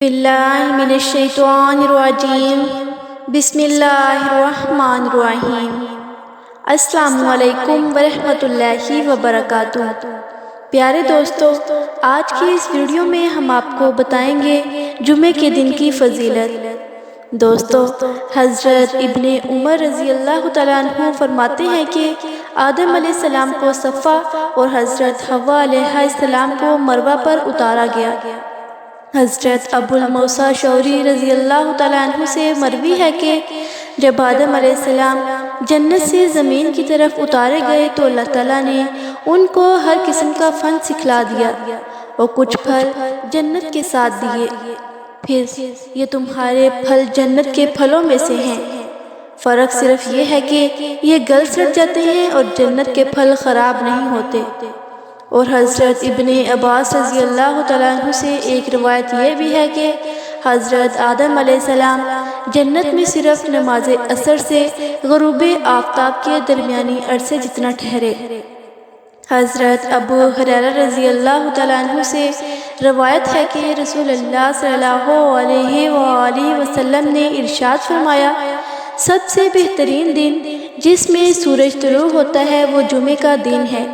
باللہ من الشیطان الرجیم بسم اللہ الرحمن الرحیم۔ السلام علیکم ورحمۃ اللہ وبرکاتہ۔ پیارے دوستو، آج کی اس ویڈیو میں ہم آپ کو بتائیں گے جمعے کے دن کی فضیلت۔ دوستو، حضرت ابن عمر رضی اللہ تعالیٰ عنہ فرماتے ہیں کہ آدم علیہ السلام کو صفا اور حضرت حوا علیہ السلام کو مروہ پر اتارا گیا۔ حضرت ابو الموسیٰ شعری رضی اللہ تعالیٰ عنہ سے مروی ہے کہ جب آدم علیہ السلام جنت سے زمین کی طرف اتارے گئے تو اللہ تعالیٰ نے ان کو ہر قسم کا فن سکھلا دیا اور کچھ پھل جنت کے ساتھ دیے، پھر یہ تمہارے پھل جنت کے پھلوں میں سے ہیں، فرق صرف یہ ہے کہ یہ گل سڑ جاتے ہیں اور جنت کے پھل خراب نہیں ہوتے۔ اور حضرت ابن عباس رضی اللہ تعالیٰ عنہ سے ایک روایت یہ بھی ہے کہ حضرت آدم علیہ السلام جنت میں صرف نماز عصر سے غروب آفتاب کے درمیانی عرصے جتنا ٹھہرے۔ حضرت ابو ہریرہ رضی اللہ تعالیٰ عنہ سے روایت ہے کہ رسول اللہ صلی اللہ علیہ وآلہ وسلم نے ارشاد فرمایا، سب سے بہترین دن جس میں سورج طلوع ہوتا ہے وہ جمعے کا دن ہے۔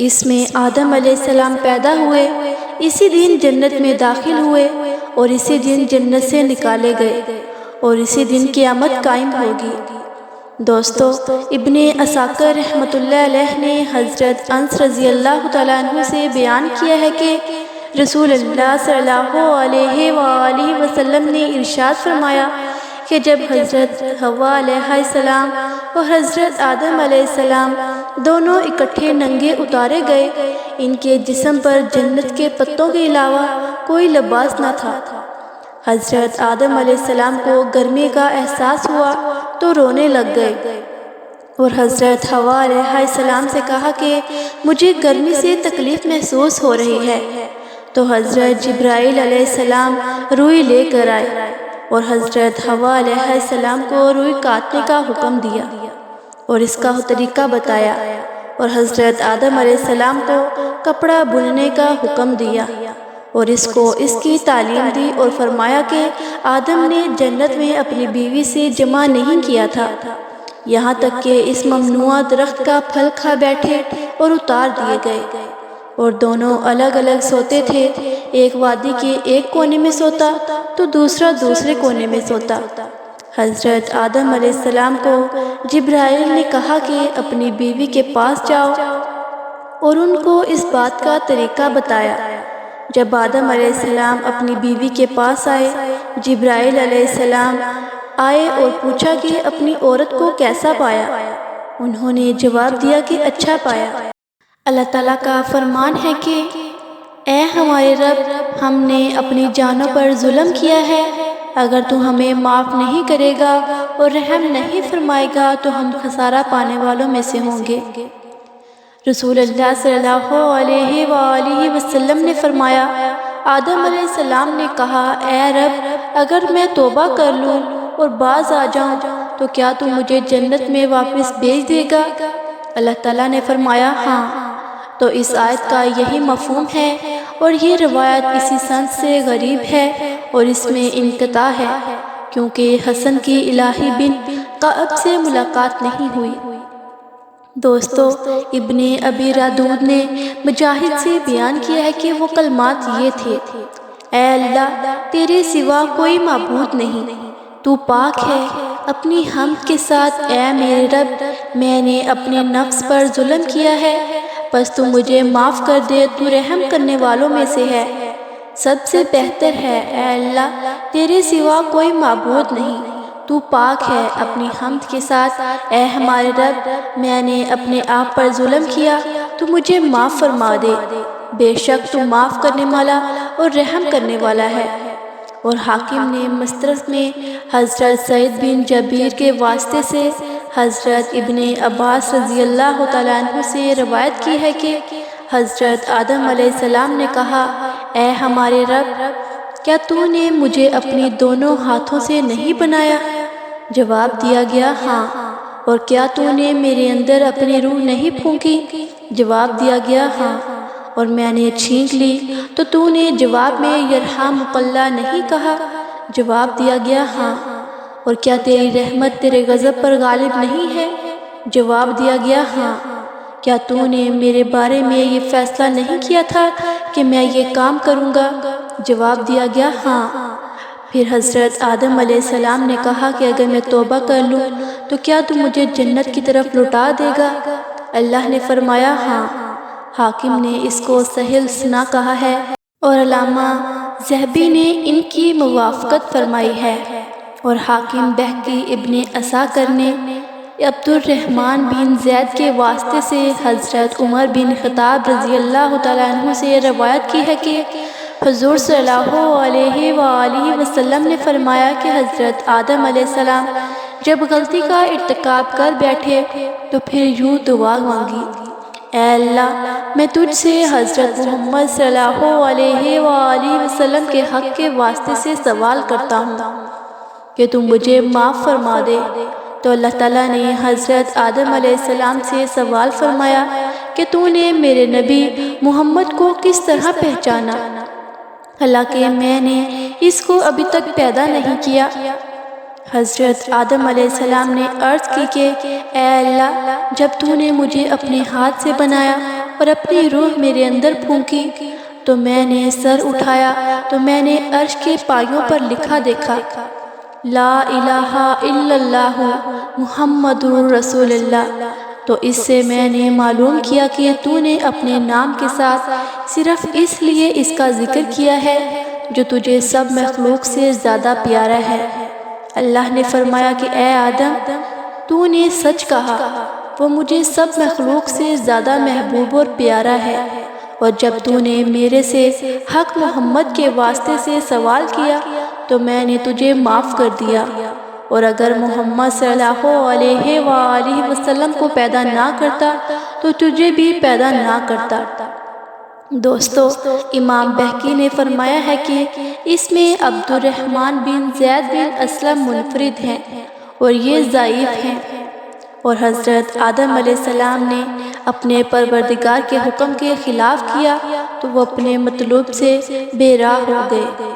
اس میں آدم علیہ السلام پیدا ہوئے، اسی دن جنت میں داخل ہوئے اور اسی دن جنت سے نکالے گئے اور اسی دن قیامت قائم ہوگی۔ دوستو، ابن عساکر رحمۃ اللہ علیہ نے حضرت انس رضی اللہ تعالیٰ عنہ سے بیان کیا ہے کہ رسول اللہ صلی اللہ علیہ وآلہ وسلم نے ارشاد فرمایا کہ جب حضرت حوا علیہ السلام اور حضرت آدم علیہ السلام دونوں اکٹھے ننگے اتارے گئے، ان کے جسم پر جنت کے پتوں کے علاوہ کوئی لباس نہ تھا۔ حضرت آدم علیہ السلام کو گرمی کا احساس ہوا تو رونے لگ گئے اور حضرت حوا علیہ السلام سے کہا کہ مجھے گرمی سے تکلیف محسوس ہو رہی ہے، تو حضرت جبرائیل علیہ السلام روئی لے کر آئے اور حضرت حوا علیہ السلام کو روئی کاٹنے کا حکم دیا اور اس کا طریقہ بتایا، اور حضرت آدم علیہ السلام کو کپڑا بننے کا حکم دیا اور اس کو اس کی تعلیم دی اور فرمایا کہ آدم نے جنت میں اپنی بیوی سے جمع نہیں کیا تھا یہاں تک کہ اس ممنوعہ درخت کا پھل کھا بیٹھے اور اتار دیے گئے، اور دونوں الگ الگ سوتے تھے، ایک وادی کے ایک کونے میں سوتا تو دوسرا دوسرے کونے میں سوتا۔ حضرت آدم علیہ السلام کو جبرائیل نے کہا کہ اپنی بیوی کے پاس جاؤ اور ان کو اس بات کا طریقہ بتایا۔ جب آدم علیہ السلام اپنی بیوی کے پاس آئے، جبرائیل علیہ السلام آئے اور پوچھا کہ اپنی عورت کو کیسا پایا؟ انہوں نے جواب دیا کہ اچھا پایا۔ اللہ تعالیٰ کا فرمان ہے کہ اے ہمارے رب، ہم نے اپنی جانوں پر ظلم کیا ہے، اگر تو ہمیں معاف نہیں کرے گا اور رحم نہیں فرمائے گا تو ہم خسارہ پانے والوں میں سے ہوں گے۔ رسول اللہ صلی اللہ علیہ وآلہ وسلم نے فرمایا، آدم علیہ السلام نے کہا، اے رب، اگر میں توبہ کر لوں اور باز آ جاؤں تو کیا تو مجھے جنت میں واپس بھیج دے گا؟ اللہ تعالیٰ نے فرمایا، ہاں۔ تو اس آیت کا یہی مفہوم ہے اور یہ روایت اسی سند سے غریب ہے اور اس میں انقطاع ہے، کیونکہ حسن کی الہی بن کعب سے ملاقات نہیں ہوئی۔ دوستو، ابن ابی رادود نے مجاہد سے بیان کیا ہے کہ وہ کلمات یہ تھے، اے اللہ، تیرے سوا کوئی معبود نہیں، تو پاک ہے اپنی حمد کے ساتھ، اے میرے رب، میں نے اپنے نفس پر ظلم کیا ہے، بس تو مجھے معاف کر دے، تو رحم کرنے والوں میں سے ہے، سب سے بہتر ہے، اے اللہ، تیرے سوا کوئی معبود نہیں، تو پاک ہے اپنی حمد کے ساتھ، اے ہمارے رب، میں نے اپنے آپ پر ظلم کیا، تو مجھے معاف فرما دے، بے شک تو معاف کرنے والا اور رحم کرنے والا ہے۔ اور حاکم نے مستدرک میں حضرت سعید بن جبیر کے واسطے سے حضرت ابن عباس رضی اللہ تعالیٰ عنہ سے روایت کی ہے کہ حضرت آدم علیہ السلام نے کہا، اے ہمارے رب، کیا تو نے مجھے اپنی دونوں ہاتھوں سے نہیں بنایا؟ جواب دیا گیا، ہاں۔ اور کیا تو نے میرے اندر اپنی روح نہیں پھونکی؟ جواب دیا گیا، ہاں۔ اور میں نے چھینک لی تو تو نے جواب میں یرحمک اللہ نہیں کہا؟ جواب دیا گیا ہاں۔ اور کیا تیری رحمت تیرے غضب پر غالب نہیں ہے؟ جواب دیا گیا ہاں۔ کیا تو نے میرے بارے میں یہ فیصلہ نہیں کیا تھا کہ میں یہ کام کروں گا؟ جواب دیا گیا ہاں۔ پھر حضرت آدم علیہ السلام نے کہا کہ اگر میں توبہ کر لوں تو کیا تو مجھے جنت کی طرف لوٹا دے گا؟ اللہ نے فرمایا ہاں۔ حاکم نے اس کو سہل سنا کہا ہے اور علامہ ذہبی نے ان کی موافقت فرمائی ہے، اور حاکم بہقی ابن عساکر نے عبد الرحمن بن زید کے واسطے سے حضرت عمر بن خطاب رضی اللہ تعالیٰ عنہ سے روایت کی ہے کہ حضور صلی اللہ علیہ وآلہ وسلم نے فرمایا کہ حضرت آدم علیہ السلام جب غلطی کا ارتکاب کر بیٹھے تو پھر یوں دعا مانگی، اے اللہ میں تجھ سے حضرت محمد صلی اللہ علیہ وآلہ وسلم کے حق کے واسطے سے سوال کرتا ہوں کہ تم مجھے معاف فرما دے۔ تو اللہ تعالیٰ نے حضرت آدم علیہ السلام سے سوال فرمایا کہ تو نے میرے نبی محمد کو کس طرح پہچانا، حالانکہ میں نے اس کو ابھی تک پیدا نہیں کیا؟ حضرت آدم علیہ السلام نے عرض کی کہ اے اللہ جب تو نے مجھے اپنے ہاتھ سے بنایا اور اپنی روح میرے اندر پھونکی تو میں نے سر اٹھایا تو میں نے عرش کے پایوں پر لکھا دیکھا، لا الہ الا اللہ محمد رسول اللہ۔ تو اس سے میں نے معلوم کیا کہ تو نے اپنے نام کے ساتھ صرف اس لیے اس کا ذکر کیا ہے جو تجھے سب مخلوق سے زیادہ پیارا ہے۔ اللہ نے فرمایا کہ اے آدم تو نے سچ کہا، وہ مجھے سب مخلوق سے زیادہ محبوب اور پیارا ہے، اور جب تو نے میرے سے حق محمد کے واسطے سے سوال کیا تو میں نے تجھے معاف کر دیا، اور اگر محمد صلی اللہ علیہ وآلہ وسلم کو پیدا نہ کرتا تو تجھے بھی پیدا نہ کرتا۔ دوستو، امام بہقی نے فرمایا ہے کہ اس میں عبد الرحمن بن زید بن اسلم منفرد ہیں اور یہ ضعیف ہیں، اور حضرت آدم علیہ السلام نے اپنے پروردگار کے حکم کے خلاف کیا تو وہ اپنے مطلوب سے بے راہ ہو گئے۔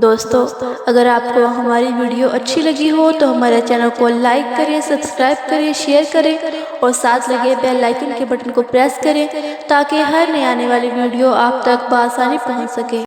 دوستو، اگر آپ کو ہماری ویڈیو اچھی لگی ہو تو ہمارے چینل کو لائک کریں، سبسکرائب کریں، شیئر کریں اور ساتھ لگے بیل آئیکن کے بٹن کو پریس کریں تاکہ ہر نئی آنے والی ویڈیو آپ تک بآسانی پہنچ سکے۔